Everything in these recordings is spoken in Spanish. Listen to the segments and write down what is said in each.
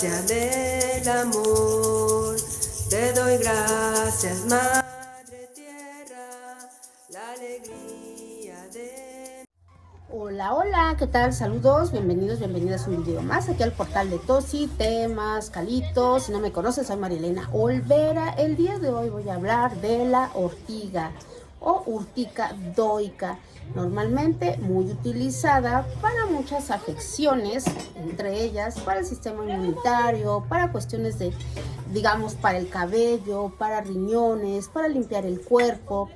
gracia del amor. Te doy gracias, Madre Tierra, la alegría de... Hola, hola, ¿qué tal? Saludos, bienvenidos, bienvenidas a un video más aquí al portal de Tosi, temas, calitos. Si no me conoces, soy Marielena Olvera. El día de hoy voy a hablar de la ortiga o urtica dóica, normalmente muy utilizada para muchas afecciones, entre ellas para el sistema inmunitario, para cuestiones de, digamos, para el cabello, para riñones, para limpiar el cuerpo,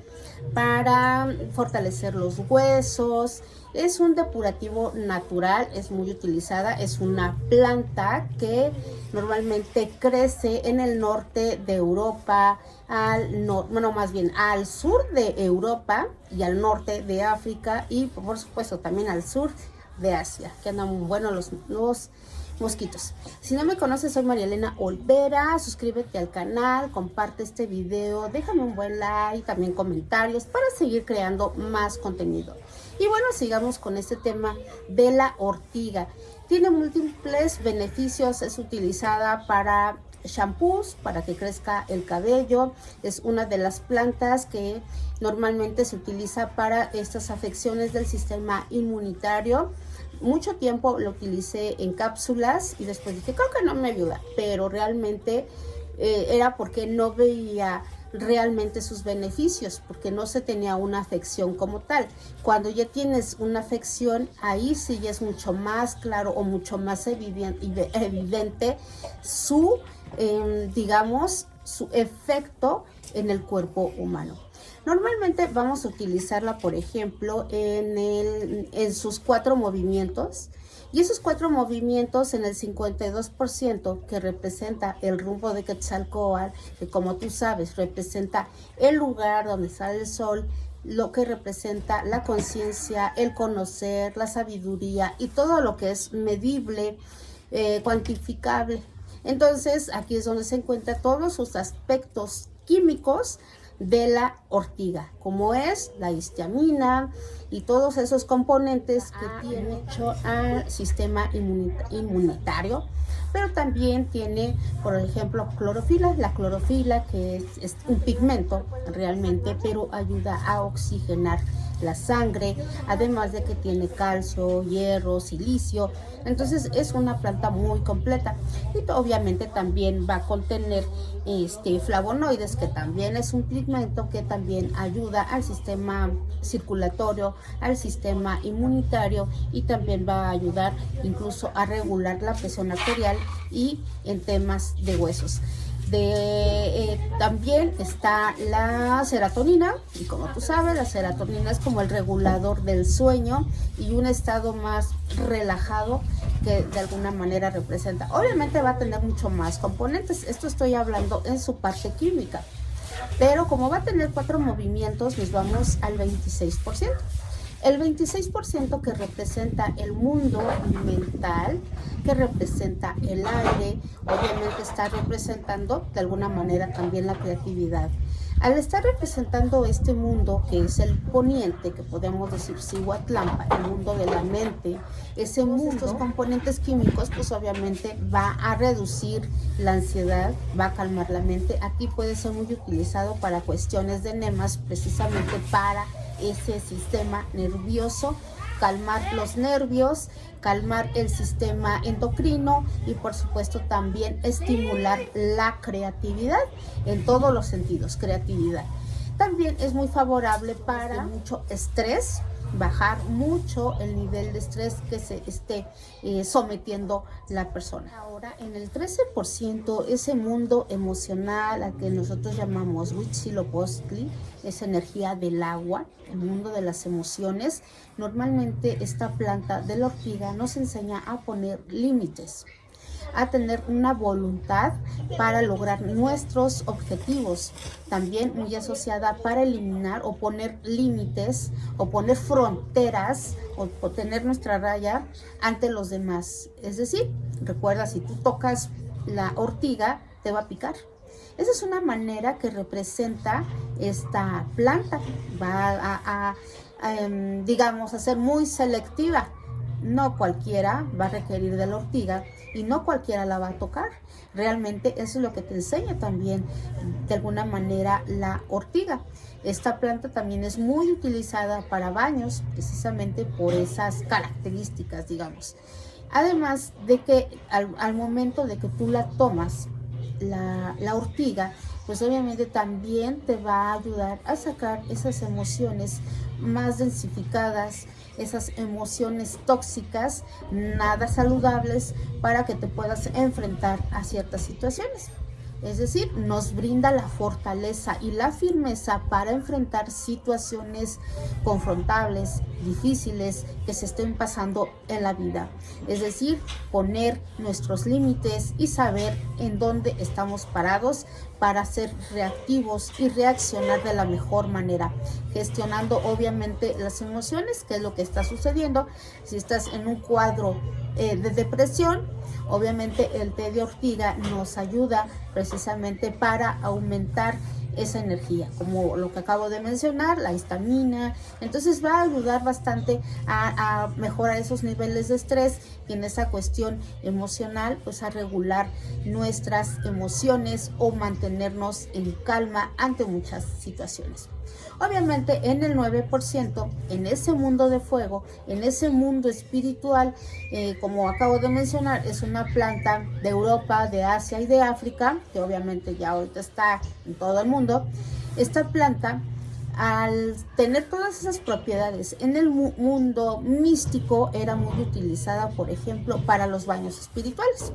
para fortalecer los huesos. Es un depurativo natural, es muy utilizada, es una planta que normalmente crece en el norte de Europa, más bien al sur de Europa y al norte de África y por supuesto también al sur de Asia, que andan buenos los mosquitos. Si no me conoces, soy Marielena Olvera. Suscríbete al canal, comparte este video, déjame un buen like, también comentarios para seguir creando más contenido. Y bueno, sigamos con este tema de la ortiga. Tiene múltiples beneficios, es utilizada para shampoos, para que crezca el cabello. Es una de las plantas que normalmente se utiliza para estas afecciones del sistema inmunitario. Mucho tiempo lo utilicé en cápsulas y después dije, creo que no me ayuda, pero realmente era porque no veía realmente sus beneficios, porque no se tenía una afección como tal. Cuando ya tienes una afección, ahí sí ya es mucho más claro o mucho más evidente su, digamos, su efecto en el cuerpo humano. Normalmente vamos a utilizarla, por ejemplo, en sus 4 movimientos. Y esos 4 movimientos en el 52% que representa el rumbo de Quetzalcóatl, que como tú sabes representa el lugar donde sale el sol, lo que representa la conciencia, el conocer, la sabiduría y todo lo que es medible, cuantificable. Entonces aquí es donde se encuentran todos sus aspectos químicos de la ortiga, como es la histamina y todos esos componentes que tiene mucho al sistema inmunitario, pero también tiene, por ejemplo, clorofila. La clorofila, que es un pigmento realmente, pero ayuda a oxigenar la sangre, además de que tiene calcio, hierro, silicio. Entonces es una planta muy completa y obviamente también va a contener flavonoides, que también es un pigmento que también ayuda al sistema circulatorio, al sistema inmunitario, y también va a ayudar incluso a regular la presión arterial y en temas de huesos. También está la serotonina, y como tú sabes, la serotonina es como el regulador del sueño y un estado más relajado que de alguna manera representa. Obviamente va a tener mucho más componentes, esto estoy hablando en su parte química, pero como va a tener 4 movimientos, nos vamos al 26%. El 26% que representa el mundo mental, que representa el aire, obviamente está representando de alguna manera también la creatividad. Al estar representando este mundo que es el poniente, que podemos decir Cihuatlampa, el mundo de la mente, ese mundo, estos componentes químicos, pues obviamente va a reducir la ansiedad, va a calmar la mente. Aquí puede ser muy utilizado para cuestiones de enemas, precisamente para ese sistema nervioso, calmar los nervios, calmar el sistema endocrino y por supuesto también estimular la creatividad en todos los sentidos, creatividad. También es muy favorable para mucho estrés, bajar mucho el nivel de estrés que se esté sometiendo la persona. Ahora, en el 13%, ese mundo emocional al que nosotros llamamos Huitzilopochtli, esa energía del agua, el mundo de las emociones. Normalmente esta planta de la ortiga nos enseña a poner límites, a tener una voluntad para lograr nuestros objetivos, también muy asociada para eliminar o poner límites o poner fronteras o tener nuestra raya ante los demás. Es decir, recuerda, si tú tocas la ortiga, te va a picar. Esa es una manera que representa esta planta. Va digamos, a ser muy selectiva no cualquiera va a requerir de la ortiga y no cualquiera la va a tocar. Realmente eso es lo que te enseña también de alguna manera la ortiga. Esta planta también es muy utilizada para baños, precisamente por esas características, digamos. Además de que al momento de que tú la tomas, la ortiga, pues obviamente también te va a ayudar a sacar esas emociones más densificadas, esas emociones tóxicas, nada saludables, para que te puedas enfrentar a ciertas situaciones. Es decir, nos brinda la fortaleza y la firmeza para enfrentar situaciones confrontables, difíciles, que se estén pasando en la vida. Es decir, poner nuestros límites y saber en dónde estamos parados para ser reactivos y reaccionar de la mejor manera, gestionando obviamente las emociones, que es lo que está sucediendo. Si estás en un cuadro de depresión, obviamente el té de ortiga nos ayuda precisamente para aumentar esa energía, como lo que acabo de mencionar, la histamina. Entonces va a ayudar bastante a mejorar esos niveles de estrés y en esa cuestión emocional, pues a regular nuestras emociones o mantenernos en calma ante muchas situaciones. Obviamente en el 9%, en ese mundo de fuego, en ese mundo espiritual, como acabo de mencionar, es una planta de Europa, de Asia y de África, que obviamente ya ahorita está en todo el mundo. Esta planta, al tener todas esas propiedades en el mundo místico, era muy utilizada, por ejemplo, para los baños espirituales,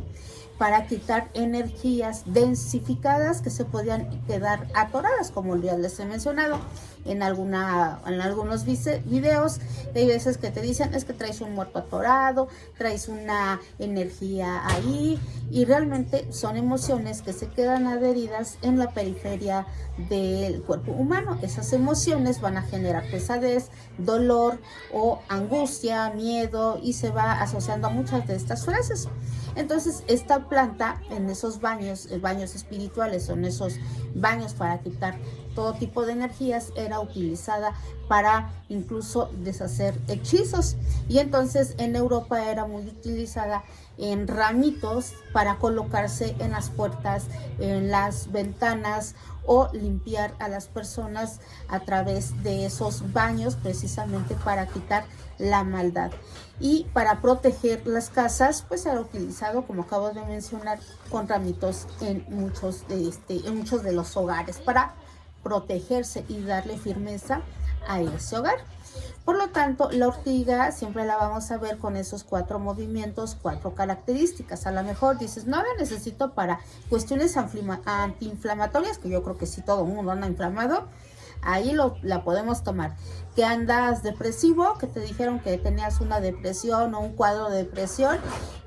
para quitar energías densificadas que se podían quedar atoradas, como ya les he mencionado en algunos videos. Hay veces que te dicen, es que traes un muerto atorado, traes una energía ahí, y realmente son emociones que se quedan adheridas en la periferia del cuerpo humano. Esas emociones van a generar pesadez, dolor o angustia, miedo, y se va asociando a muchas de estas frases. Entonces esta planta, en esos baños espirituales, o en esos baños para quitar todo tipo de energías, era utilizada para incluso deshacer hechizos. Y entonces en Europa era muy utilizada en ramitos para colocarse en las puertas, en las ventanas, o limpiar a las personas a través de esos baños, precisamente para quitar la maldad. Y para proteger las casas, pues era utilizado, como acabo de mencionar, con ramitos en muchos de los hogares, para protegerse y darle firmeza a ese hogar. Por lo tanto, la ortiga siempre la vamos a ver con esos 4 movimientos, 4 características. A lo mejor dices, no la necesito para cuestiones antiinflamatorias, que yo creo que sí, todo el mundo anda inflamado. Ahí la podemos tomar. Que andas depresivo, que te dijeron que tenías una depresión o un cuadro de depresión,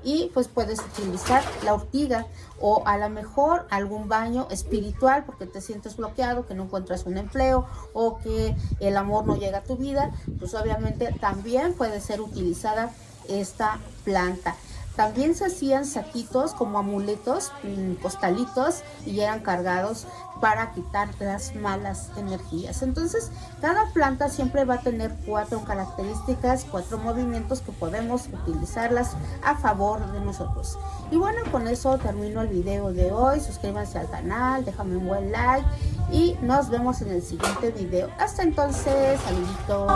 y pues puedes utilizar la ortiga. O a lo mejor algún baño espiritual porque te sientes bloqueado, que no encuentras un empleo, o que el amor no llega a tu vida, pues obviamente también puede ser utilizada esta planta. También se hacían saquitos como amuletos, costalitos, y eran cargados para quitar las malas energías. Entonces, cada planta siempre va a tener 4 características, 4 movimientos que podemos utilizarlas a favor de nosotros. Y bueno, con eso termino el video de hoy. Suscríbanse al canal, déjame un buen like y nos vemos en el siguiente video. Hasta entonces, saluditos.